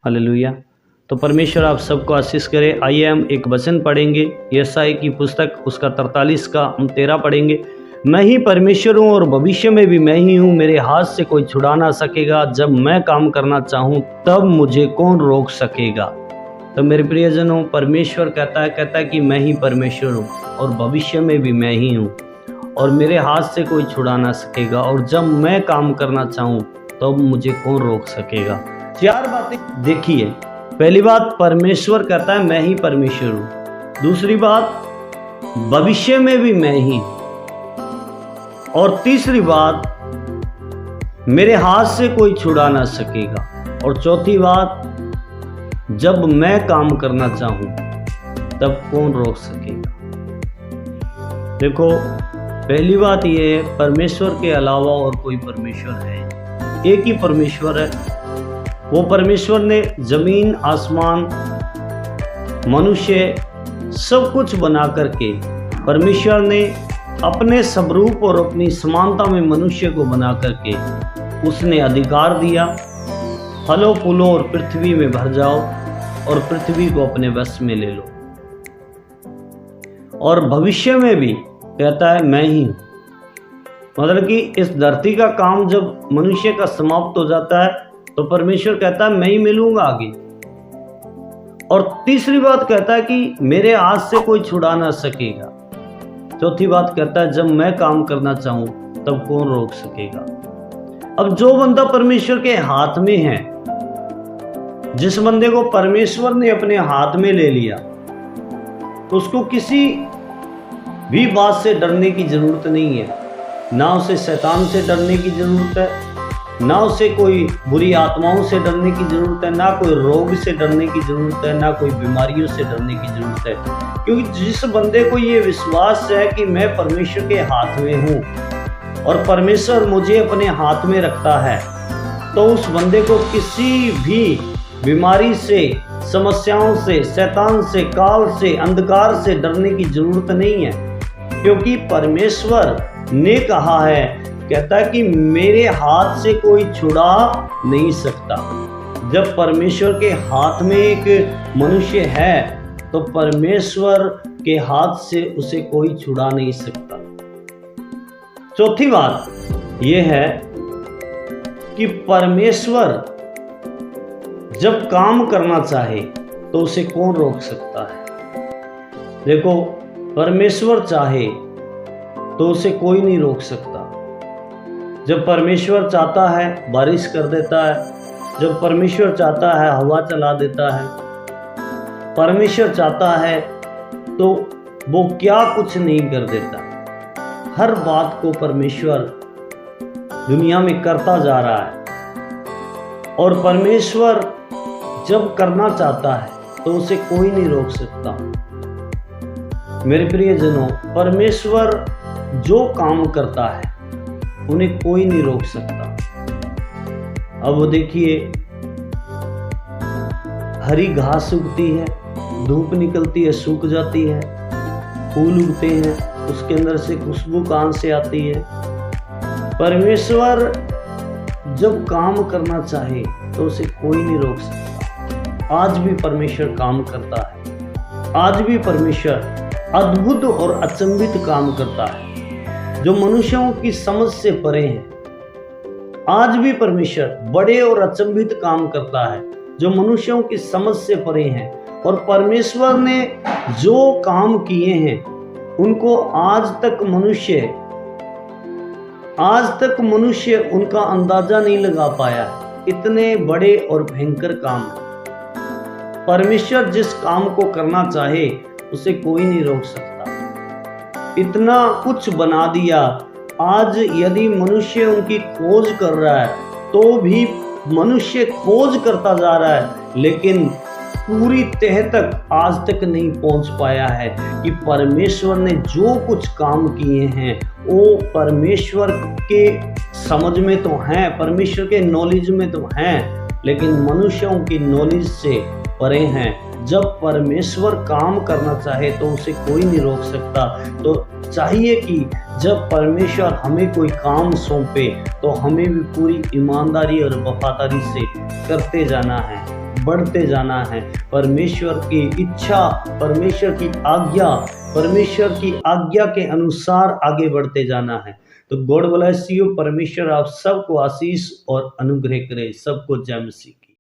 Hallelujah. तो परमेश्वर आप सबको आशीष करे। आइए हम एक वचन पढ़ेंगे, यशायाह की पुस्तक उसका 43 का हम 13 पढ़ेंगे। मैं ही परमेश्वर हूँ और भविष्य में भी मैं ही हूँ, मेरे हाथ से कोई छुड़ा ना सकेगा। जब मैं काम करना चाहूँ तब मुझे कौन रोक सकेगा। तो मेरे प्रियजनों, परमेश्वर कहता है कि मैं ही परमेश्वर हूँ और भविष्य में भी मैं ही हूँ और मेरे हाथ से कोई छुड़ा ना सकेगा, और जब मैं काम करना चाहूँ तब मुझे कौन रोक सकेगा। 4 बातें देखिए। पहली बात, परमेश्वर कहता है मैं ही परमेश्वर हूँ। दूसरी बात, भविष्य में भी मैं ही। और तीसरी बात, मेरे हाथ से कोई छुड़ा ना सकेगा। और चौथी बात, जब मैं काम करना चाहूं तब कौन रोक सकेगा। देखो, पहली बात यह है, परमेश्वर के अलावा और कोई परमेश्वर है, एक ही परमेश्वर है। वो परमेश्वर ने जमीन, आसमान, मनुष्य सब कुछ बना करके परमेश्वर ने अपने स्वरूप और अपनी समानता में मनुष्य को बना करके उसने अधिकार दिया, फलों फूलों और पृथ्वी में भर जाओ और पृथ्वी को अपने वश में ले लो। और भविष्य में भी कहता है मैं ही हूं। मतलब कि इस धरती का काम जब मनुष्य का समाप्त हो जाता है तो परमेश्वर कहता है मैं ही मिलूंगा आगे। और तीसरी बात कहता है कि मेरे हाथ से कोई छुड़ा ना सकेगा। चौथी बात कहता है जब मैं काम करना चाहूं तब कौन रोक सकेगा। अब जो बंदा परमेश्वर के हाथ में है, जिस बंदे को परमेश्वर ने अपने हाथ में ले लिया, तो उसको किसी भी बात से डरने की जरूरत नहीं है। ना उसे शैतान से डरने की जरूरत है, ना उसे कोई बुरी आत्माओं से डरने की जरूरत है, ना कोई रोग से डरने की जरूरत है, ना कोई बीमारियों से डरने की जरूरत है। क्योंकि जिस बंदे को ये विश्वास है कि मैं परमेश्वर के हाथ में हूँ और परमेश्वर मुझे अपने हाथ में रखता है, तो उस बंदे को किसी भी बीमारी से, समस्याओं से, शैतान से, काल से, अंधकार से डरने की जरूरत नहीं है। क्योंकि परमेश्वर ने कहा है, कहता है कि मेरे हाथ से कोई छुड़ा नहीं सकता। जब परमेश्वर के हाथ में एक मनुष्य है तो परमेश्वर के हाथ से उसे कोई छुड़ा नहीं सकता। चौथी बात यह है कि परमेश्वर जब काम करना चाहे तो उसे कौन रोक सकता है। देखो, परमेश्वर चाहे तो उसे कोई नहीं रोक सकता। जब परमेश्वर चाहता है बारिश कर देता है, जब परमेश्वर चाहता है हवा चला देता है, परमेश्वर चाहता है तो वो क्या कुछ नहीं कर देता। हर बात को परमेश्वर दुनिया में करता जा रहा है। और परमेश्वर जब करना चाहता है तो उसे कोई नहीं रोक सकता। मेरे प्रियजनों, परमेश्वर जो काम करता है उन्हें कोई नहीं रोक सकता। अब वो देखिए, हरी घास उगती है, धूप निकलती है, सूख जाती है, फूल उगते हैं, उसके अंदर से खुशबू कहां से आती है। परमेश्वर जब काम करना चाहे तो उसे कोई नहीं रोक सकता। आज भी परमेश्वर काम करता है। आज भी परमेश्वर अद्भुत और अचंभित काम करता है जो मनुष्यों की समझ से परे हैं। आज भी परमेश्वर बड़े और अचंभित काम करता है जो मनुष्यों की समझ से परे हैं। और परमेश्वर ने जो काम किए हैं उनको आज तक मनुष्य उनका अंदाजा नहीं लगा पाया। इतने बड़े और भयंकर काम। परमेश्वर जिस काम को करना चाहे उसे कोई नहीं रोक सकता। इतना कुछ बना दिया। आज यदि मनुष्य उनकी खोज कर रहा है तो भी मनुष्य खोज करता जा रहा है, लेकिन पूरी तह तक आज तक नहीं पहुंच पाया है कि परमेश्वर ने जो कुछ काम किए हैं वो परमेश्वर के समझ में तो हैं, परमेश्वर के नॉलेज में तो हैं, लेकिन मनुष्यों की नॉलेज से परे हैं। जब परमेश्वर काम करना चाहे तो उसे कोई नहीं रोक सकता। तो चाहिए कि जब परमेश्वर हमें कोई काम सौंपे तो हमें भी पूरी ईमानदारी और वफादारी से करते जाना है। बढ़ते जाना है। परमेश्वर की इच्छा, परमेश्वर की आज्ञा के अनुसार आगे बढ़ते जाना है। तो गॉड ब्लेस यू। परमेश्वर आप सबको आशीष और अनुग्रह करे। सबको जय मसीह।